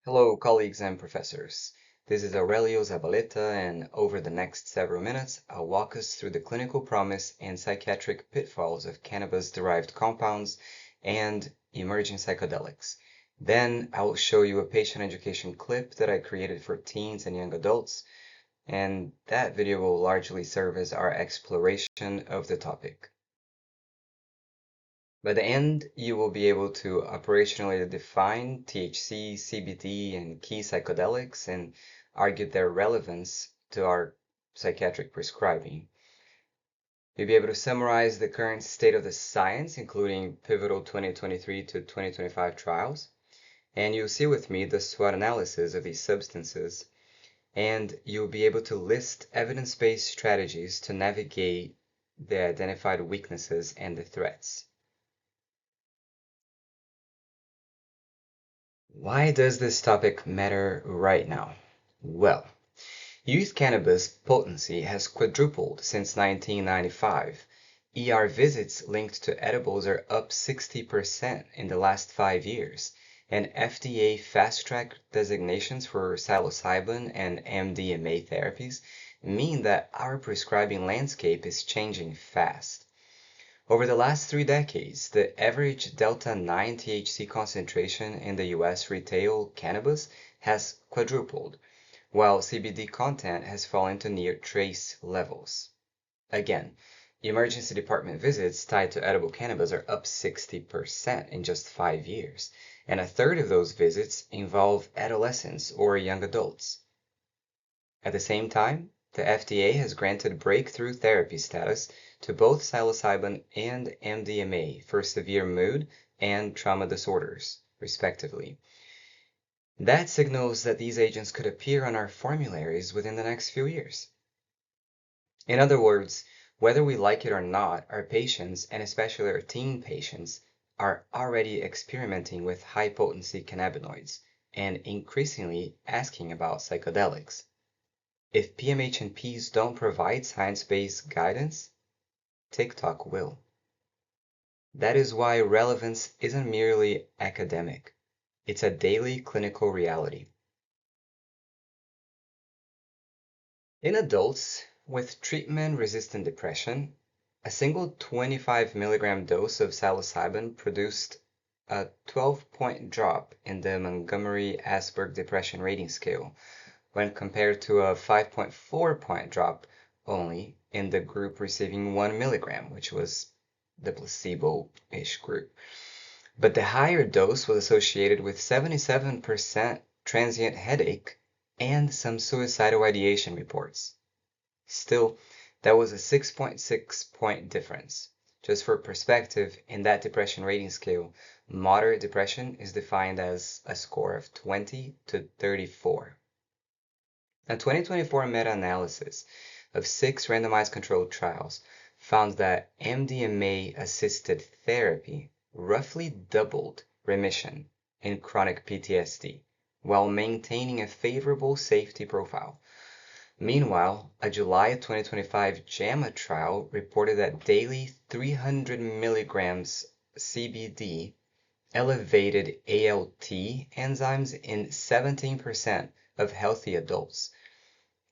Hello, colleagues and professors. This is Aurelio Zabaleta, and over the next several minutes, I'll walk us through the clinical promise and psychiatric pitfalls of cannabis-derived compounds and emerging psychedelics. Then I'll show you a patient education clip that I created for teens and young adults, and that video will largely serve as our exploration of the topic. By the end, you will be able to operationally define THC, CBD, and key psychedelics and argue their relevance to our psychiatric prescribing. You'll be able to summarize the current state of the science, including pivotal 2023 to 2025 trials, and you'll see with me the SWOT analysis of these substances, and you'll be able to list evidence-based strategies to navigate the identified weaknesses and the threats. Why does this topic matter right now? Well, youth cannabis potency has quadrupled since 1995. ER visits linked to edibles are up 60% in the last 5 years, and FDA fast-track designations for psilocybin and MDMA therapies mean that our prescribing landscape is changing fast. Over the last 3 decades, the average delta-9 THC concentration in the US retail cannabis has quadrupled, while CBD content has fallen to near trace levels. Again, emergency department visits tied to edible cannabis are up 60% in just 5 years, and a third of those visits involve adolescents or young adults. At the same time, the FDA has granted breakthrough therapy status to both psilocybin and MDMA for severe mood and trauma disorders, respectively. That signals that these agents could appear on our formularies within the next few years. In other words, whether we like it or not, our patients, and especially our teen patients, are already experimenting with high-potency cannabinoids and increasingly asking about psychedelics. If PMH&Ps don't provide science-based guidance, TikTok will. That is why relevance isn't merely academic. It's a daily clinical reality. In adults with treatment-resistant depression, a single 25 milligram dose of psilocybin produced a 12-point drop in the Montgomery-Åsberg Depression Rating Scale when compared to a 5.4-point drop only in the group receiving 1 milligram, which was the placebo-ish group. But the higher dose was associated with 77% transient headache and some suicidal ideation reports. Still, that was a 6.6-point difference. Just for perspective, in that depression rating scale, moderate depression is defined as a score of 20 to 34. A 2024 meta-analysis of 6 randomized controlled trials found that MDMA-assisted therapy roughly doubled remission in chronic PTSD while maintaining a favorable safety profile. Meanwhile, a July 2025 JAMA trial reported that daily 300 milligrams CBD elevated ALT enzymes in 17% of healthy adults.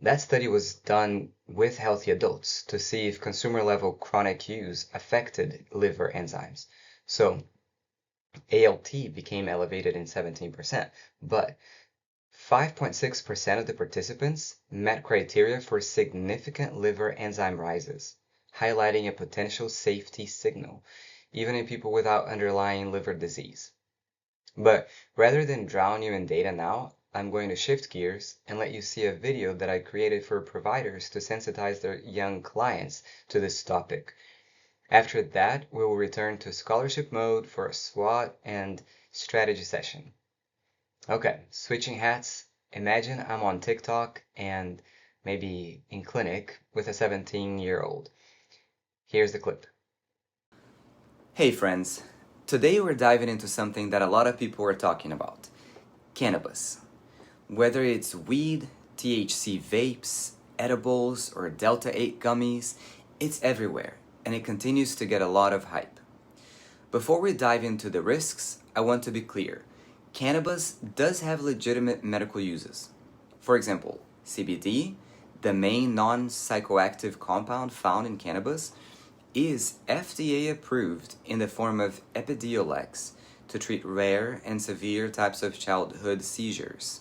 That study was done with healthy adults to see if consumer-level chronic use affected liver enzymes. So ALT became elevated in 17%, but 5.6% of the participants met criteria for significant liver enzyme rises, highlighting a potential safety signal, even in people without underlying liver disease. But rather than drown you in data now, I'm going to shift gears and let you see a video that I created for providers to sensitize their young clients to this topic. After that, we will return to scholarship mode for a SWOT and strategy session. Okay, switching hats. Imagine I'm on TikTok and maybe in clinic with a 17-year-old. Here's the clip. Hey friends, today we're diving into something that a lot of people are talking about, cannabis. Whether it's weed, THC vapes, edibles, or Delta-8 gummies, it's everywhere, and it continues to get a lot of hype. Before we dive into the risks, I want to be clear. cannabis does have legitimate medical uses. For example, CBD, the main non-psychoactive compound found in cannabis, is FDA approved in the form of Epidiolex to treat rare and severe types of childhood seizures.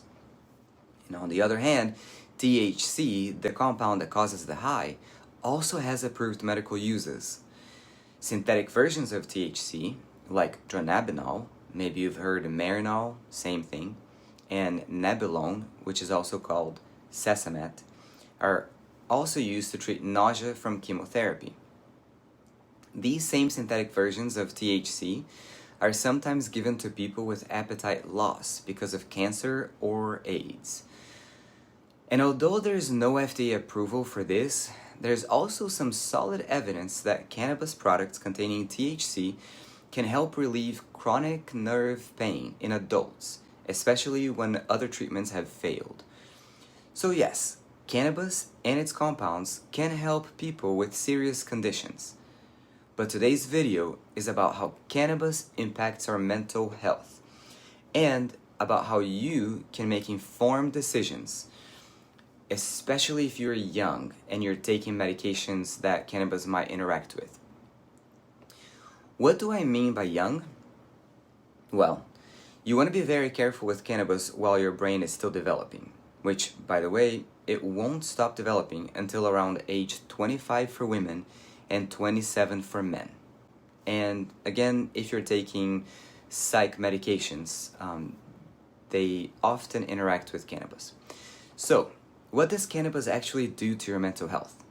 And on the other hand, THC, the compound that causes the high, also has approved medical uses. Synthetic versions of THC, like dronabinol, maybe you've heard Marinol, same thing, and Nebulone, which is also called Sesamet, are also used to treat nausea from chemotherapy. These same synthetic versions of THC are sometimes given to people with appetite loss because of cancer or AIDS. And although there's no FDA approval for this, there's also some solid evidence that cannabis products containing THC can help relieve chronic nerve pain in adults, especially when other treatments have failed. So yes, cannabis and its compounds can help people with serious conditions. But today's video is about how cannabis impacts our mental health and about how you can make informed decisions, especially if you're young and you're taking medications that cannabis might interact with. What do I mean by young? Well, you want to be very careful with cannabis while your brain is still developing, which, by the way, it won't stop developing until around age 25 for women and 27 for men. And again, if you're taking psych medications, they often interact with cannabis. So, what does cannabis actually do to your mental health?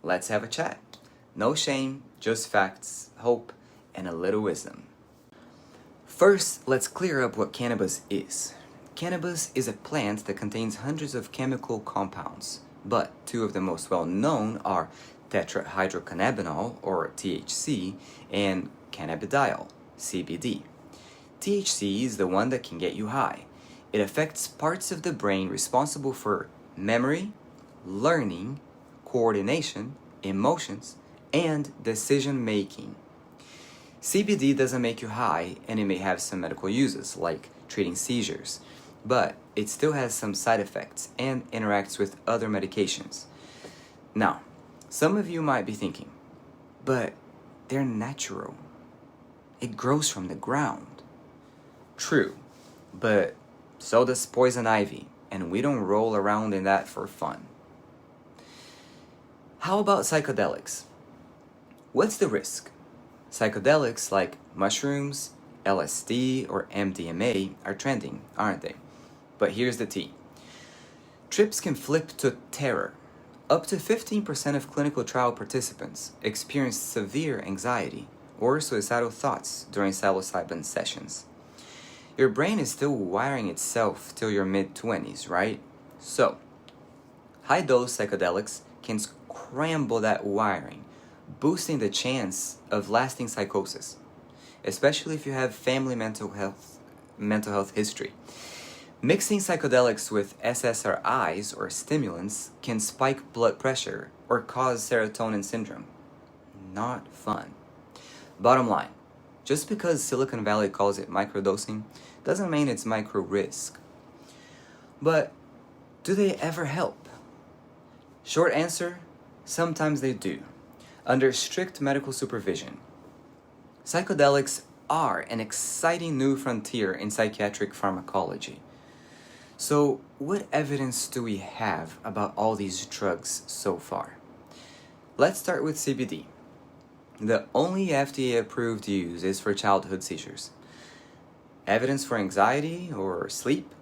Let's have a chat. No shame, just facts, hope, and a little wisdom. First, let's clear up what cannabis is. Cannabis is a plant that contains hundreds of chemical compounds, but two of the most well-known are tetrahydrocannabinol, or THC, and cannabidiol, CBD. THC is the one that can get you high. It affects parts of the brain responsible for memory, learning, coordination, emotions, and decision making. CBD doesn't make you high, and it may have some medical uses, like treating seizures, but it still has some side effects and interacts with other medications. Now, some of you might be thinking, but they're natural. It grows from the ground. True, but so does poison ivy, and we don't roll around in that for fun. How about psychedelics? What's the risk? Psychedelics like mushrooms, LSD, or MDMA are trending, aren't they? But here's the tea. Trips can flip to terror. Up to 15% of clinical trial participants experienced severe anxiety or suicidal thoughts during psilocybin sessions. Your brain is still wiring itself till your mid-20s, right? So, high-dose psychedelics can scramble that wiring, boosting the chance of lasting psychosis, especially if you have family mental health history. Mixing psychedelics with SSRIs or stimulants can spike blood pressure or cause serotonin syndrome. Not fun. Bottom line, just because Silicon Valley calls it microdosing doesn't mean it's micro risk. But do they ever help? Short answer, sometimes they do, under strict medical supervision. Psychedelics are an exciting new frontier in psychiatric pharmacology. So, what evidence do we have about all these drugs so far? Let's start with CBD. The only FDA-approved use is for childhood seizures. Evidence for anxiety or sleep?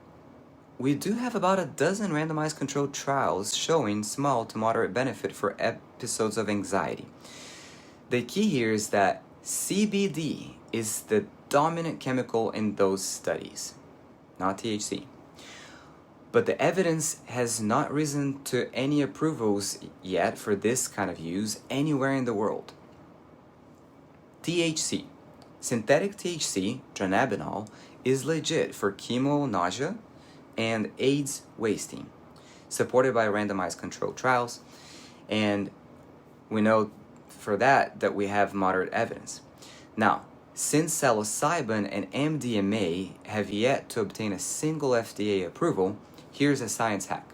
We do have about a dozen randomized controlled trials showing small to moderate benefit for episodes of anxiety. The key here is that CBD is the dominant chemical in those studies, not THC. But the evidence has not risen to any approvals yet for this kind of use anywhere in the world. THC. Synthetic THC, dronabinol, is legit for chemo nausea and AIDS wasting, supported by randomized controlled trials, and we know for that we have moderate evidence. Now, Since psilocybin and MDMA have yet to obtain a single FDA approval, here's a science hack.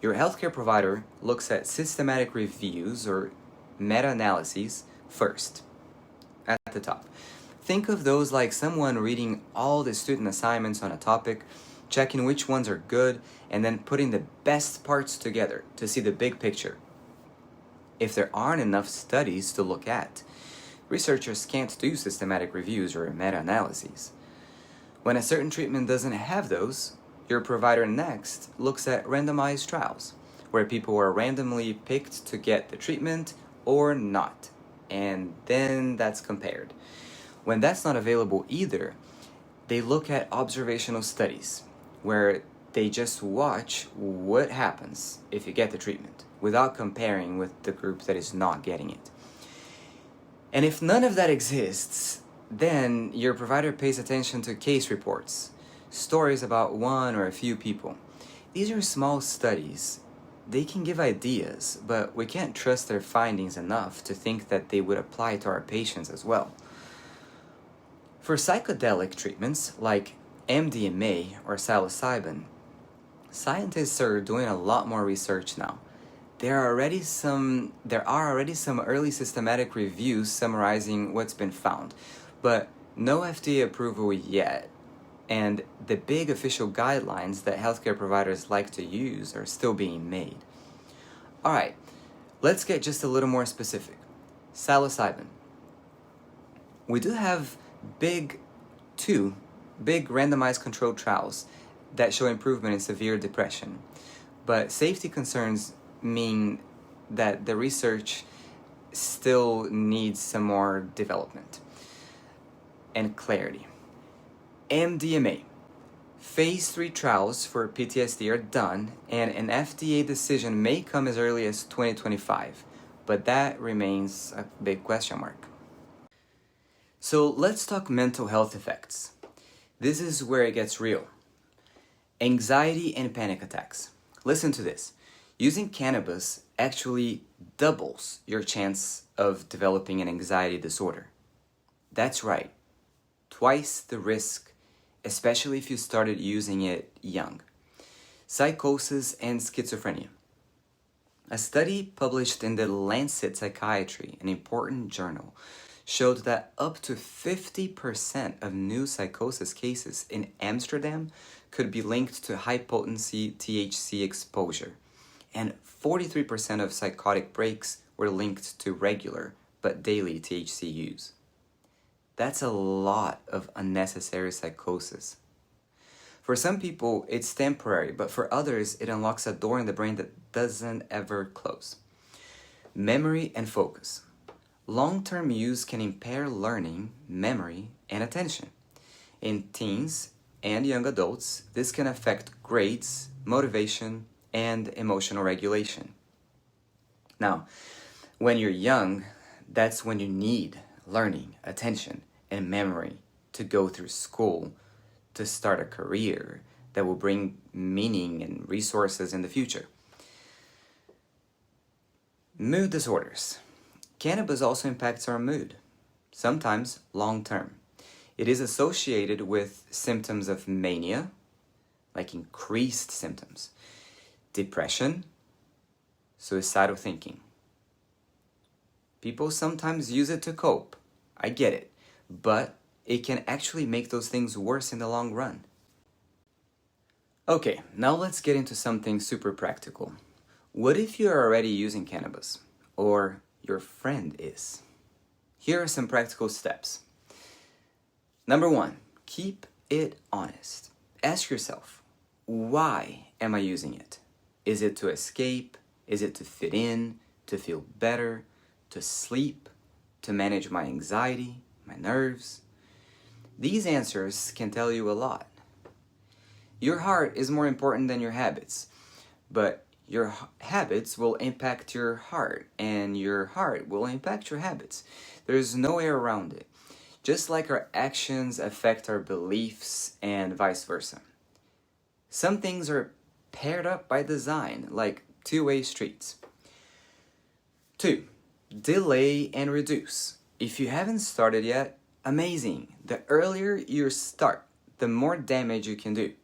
Your healthcare provider looks at systematic reviews or meta-analyses first, at the top. Think of those like someone reading all the student assignments on a topic, checking which ones are good, and then putting the best parts together to see the big picture. If there aren't enough studies to look at, researchers can't do systematic reviews or meta-analyses. When a certain treatment doesn't have those, your provider next looks at randomized trials, where people are randomly picked to get the treatment or not, and then that's compared. When that's not available either, they look at observational studies, where they just watch what happens if you get the treatment, without comparing with the group that is not getting it. And if none of that exists, then your provider pays attention to case reports, stories about one or a few people. These are small studies. They can give ideas, but we can't trust their findings enough to think that they would apply to our patients as well. For psychedelic treatments like MDMA or psilocybin, scientists are doing a lot more research now. There are already some early systematic reviews summarizing what's been found, but no FDA approval yet. And the big official guidelines that healthcare providers like to use are still being made. All right, let's get just a little more specific. Psilocybin. We do have two big randomized controlled trials that show improvement in severe depression, but safety concerns mean that the research still needs some more development and clarity. MDMA. Phase 3 trials for PTSD are done, and an FDA decision may come as early as 2025, but that remains a big question mark. So let's talk mental health effects. This is where it gets real. Anxiety and panic attacks. Listen to this. Using cannabis actually doubles your chance of developing an anxiety disorder. That's right, twice the risk, especially if you started using it young. Psychosis and schizophrenia. A study published in the Lancet Psychiatry, an important journal, showed that up to 50% of new psychosis cases in Amsterdam could be linked to high-potency THC exposure, and 43% of psychotic breaks were linked to regular but daily THC use. That's a lot of unnecessary psychosis. For some people, it's temporary, but for others, it unlocks a door in the brain that doesn't ever close. Memory and focus. Long-term use can impair learning, memory, and attention. In teens and young adults, this can affect grades, motivation, and emotional regulation. Now, when you're young, that's when you need learning, attention, and memory to go through school, to start a career that will bring meaning and resources in the future. Mood disorders. Cannabis also impacts our mood, sometimes long-term. It is associated with symptoms of mania, like increased symptoms, depression, suicidal thinking. People sometimes use it to cope. I get it. But it can actually make those things worse in the long run. Okay, now let's get into something super practical. What if you're already using cannabis? Or your friend is? Here are some practical steps. Number 1, keep it honest. Ask yourself, why am I using it? Is it to escape? Is it to fit in? To feel better? To sleep? To manage my anxiety? My nerves? These answers can tell you a lot. Your heart is more important than your habits, but your habits will impact your heart, and your heart will impact your habits. There's no way around it. Just like our actions affect our beliefs and vice versa. Some things are paired up by design, like two-way streets. 2, delay and reduce. If you haven't started yet, Amazing. The earlier you start, the more damage you can do.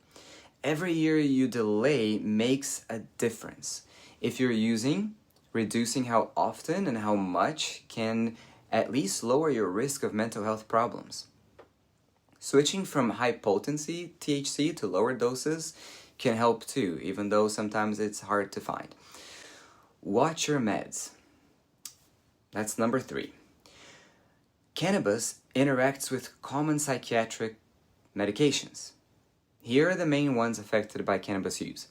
Every year you delay makes a difference. If you're using, reducing how often and how much can at least lower your risk of mental health problems. Switching from high potency THC to lower doses can help too, even though sometimes it's hard to find. Watch your meds. That's number 3. Cannabis interacts with common psychiatric medications. Here are the main ones affected by cannabis use.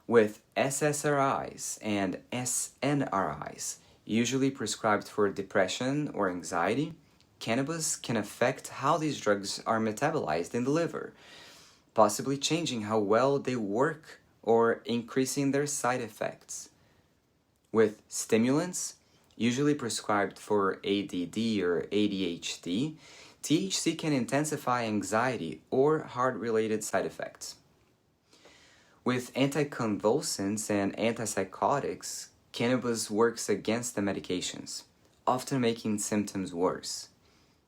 With SSRIs and SNRIs, usually prescribed for depression or anxiety, cannabis can affect how these drugs are metabolized in the liver, possibly changing how well they work or increasing their side effects. With stimulants, usually prescribed for ADD or ADHD, THC can intensify anxiety or heart-related side effects. With anticonvulsants and antipsychotics, cannabis works against the medications, often making symptoms worse.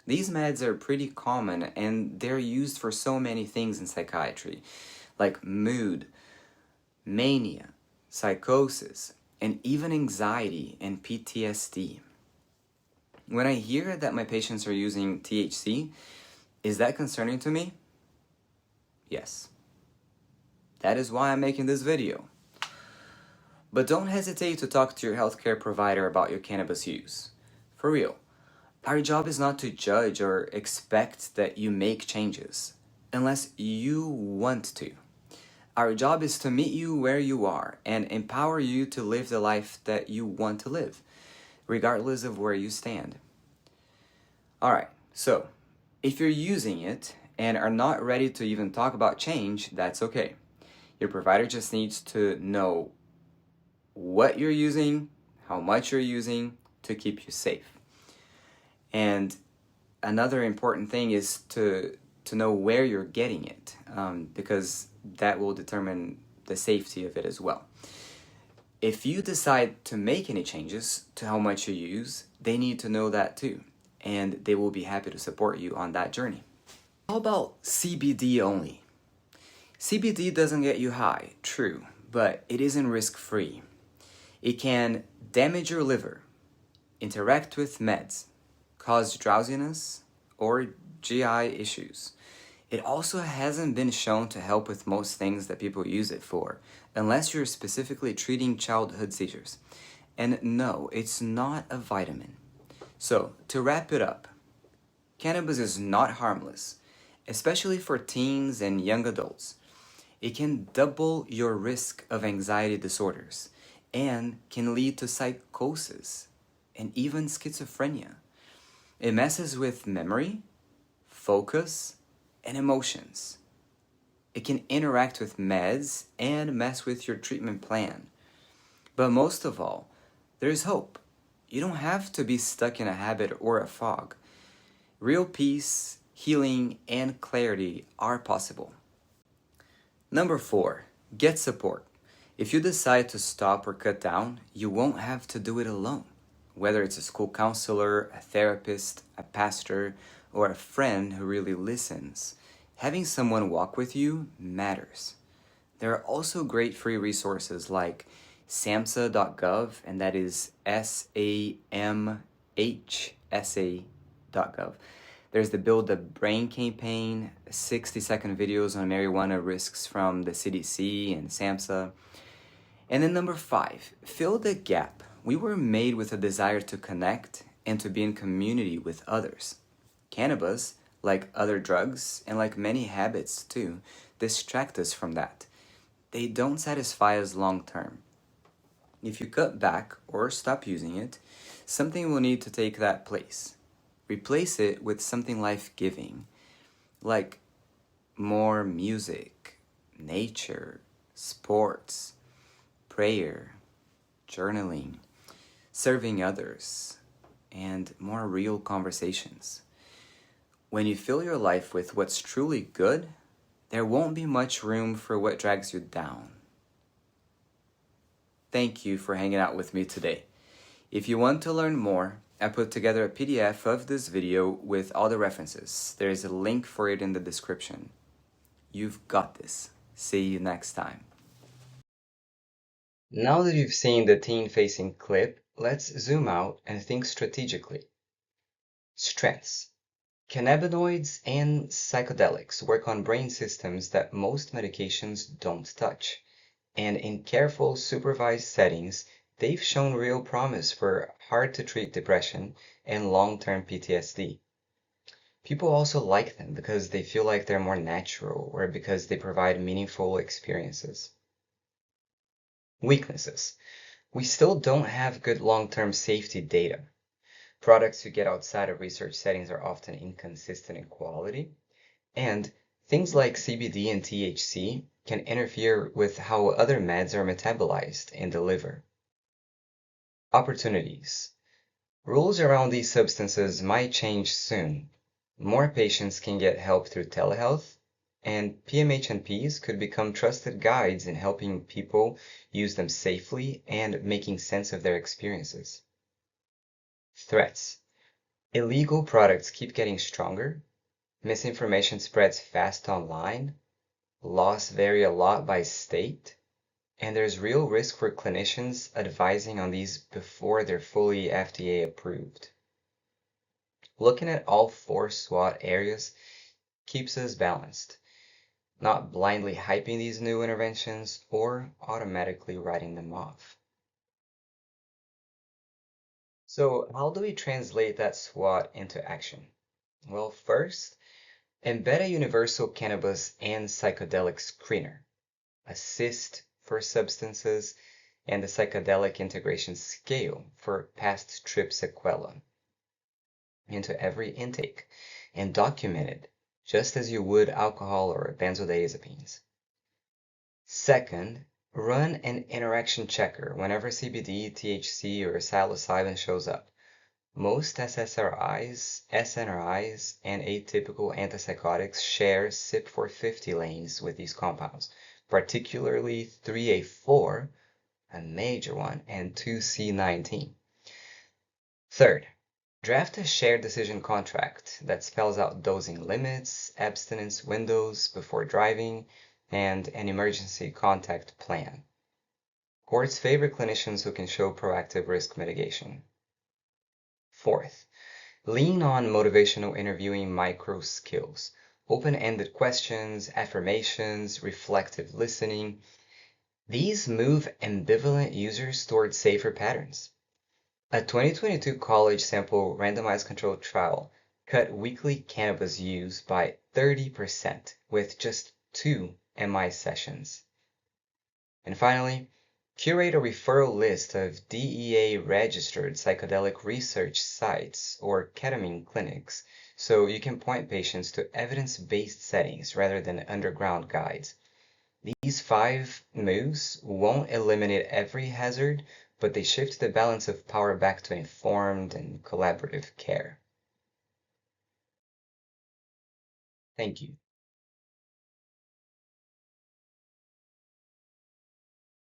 These meds are pretty common and they're used for so many things in psychiatry, like mood, mania, psychosis, and even anxiety and PTSD. When I hear that my patients are using THC, is that concerning to me? Yes. That is why I'm making this video. But don't hesitate to talk to your healthcare provider about your cannabis use. For real, our job is not to judge or expect that you make changes, unless you want to. Our job is to meet you where you are and empower you to live the life that you want to live, regardless of where you stand. Alright, so if you're using it and are not ready to even talk about change, that's okay. Your provider just needs to know what you're using, how much you're using to keep you safe. And another important thing is to know where you're getting it, because that will determine the safety of it as well. If you decide to make any changes to how much you use, they need to know that too, and they will be happy to support you on that journey. How about CBD only? CBD doesn't get you high, true, but it isn't risk-free. It can damage your liver, interact with meds, cause drowsiness, or GI issues. It also hasn't been shown to help with most things that people use it for, unless you're specifically treating childhood seizures. And no, it's not a vitamin. So, to wrap it up, cannabis is not harmless, especially for teens and young adults. It can double your risk of anxiety disorders and can lead to psychosis and even schizophrenia. It messes with memory, focus, and emotions. It can interact with meds and mess with your treatment plan. But most of all, there's hope. You don't have to be stuck in a habit or a fog. Real peace, healing, and clarity are possible. Number 4, get support. If you decide to stop or cut down, you won't have to do it alone. Whether it's a school counselor, a therapist, a pastor, or a friend who really listens, having someone walk with you matters. There are also great free resources like samhsa.gov, and that is SAMHSA.gov. There's the Build the Brain campaign, 60-second videos on marijuana risks from the CDC and SAMHSA. And then number 5, fill the gap. We were made with a desire to connect and to be in community with others. Cannabis, like other drugs, and like many habits too, distract us from that. They don't satisfy us long term. If you cut back or stop using it, something will need to take that place. Replace it with something life-giving, like more music, nature, sports, prayer, journaling, serving others, and more real conversations. When you fill your life with what's truly good, there won't be much room for what drags you down. Thank you for hanging out with me today. If you want to learn more, I put together a PDF of this video with all the references. There is a link for it in the description. You've got this. See you next time. Now that you've seen the teen-facing clip, let's zoom out and think strategically. Strengths. Cannabinoids and psychedelics work on brain systems that most medications don't touch, and in careful, supervised settings, they've shown real promise for hard-to-treat depression and long-term PTSD. People also like them because they feel like they're more natural or because they provide meaningful experiences. Weaknesses. We still don't have good long-term safety data. Products you get outside of research settings are often inconsistent in quality, and things like CBD and THC can interfere with how other meds are metabolized in the liver. Opportunities. Rules around these substances might change soon. More patients can get help through telehealth, and PMHNPs could become trusted guides in helping people use them safely and making sense of their experiences. Threats. Illegal products keep getting stronger, misinformation spreads fast online, laws vary a lot by state, and there's real risk for clinicians advising on these before they're fully FDA approved. Looking at all four SWOT areas keeps us balanced, not blindly hyping these new interventions or automatically writing them off. So how do we translate that SWOT into action? Well, first, embed a universal cannabis and psychedelic screener, assist for substances, and the psychedelic integration scale for past trip sequela into every intake and document it just as you would alcohol or benzodiazepines. Second, run an interaction checker whenever CBD, THC, or psilocybin shows up. Most SSRIs, SNRIs, and atypical antipsychotics share CYP450 lanes with these compounds, particularly 3A4, a major one, and 2C19. Third, draft a shared decision contract that spells out dosing limits, abstinence windows before driving, and an emergency contact plan. Courts favor clinicians who can show proactive risk mitigation. Fourth, lean on motivational interviewing micro skills, open-ended questions, affirmations, reflective listening. These move ambivalent users toward safer patterns. A 2022 college sample randomized controlled trial cut weekly cannabis use by 30% with just 2 MI sessions. And finally, curate a referral list of DEA-registered psychedelic research sites or ketamine clinics so you can point patients to evidence-based settings rather than underground guides. These 5 moves won't eliminate every hazard, but they shift the balance of power back to informed and collaborative care. Thank you.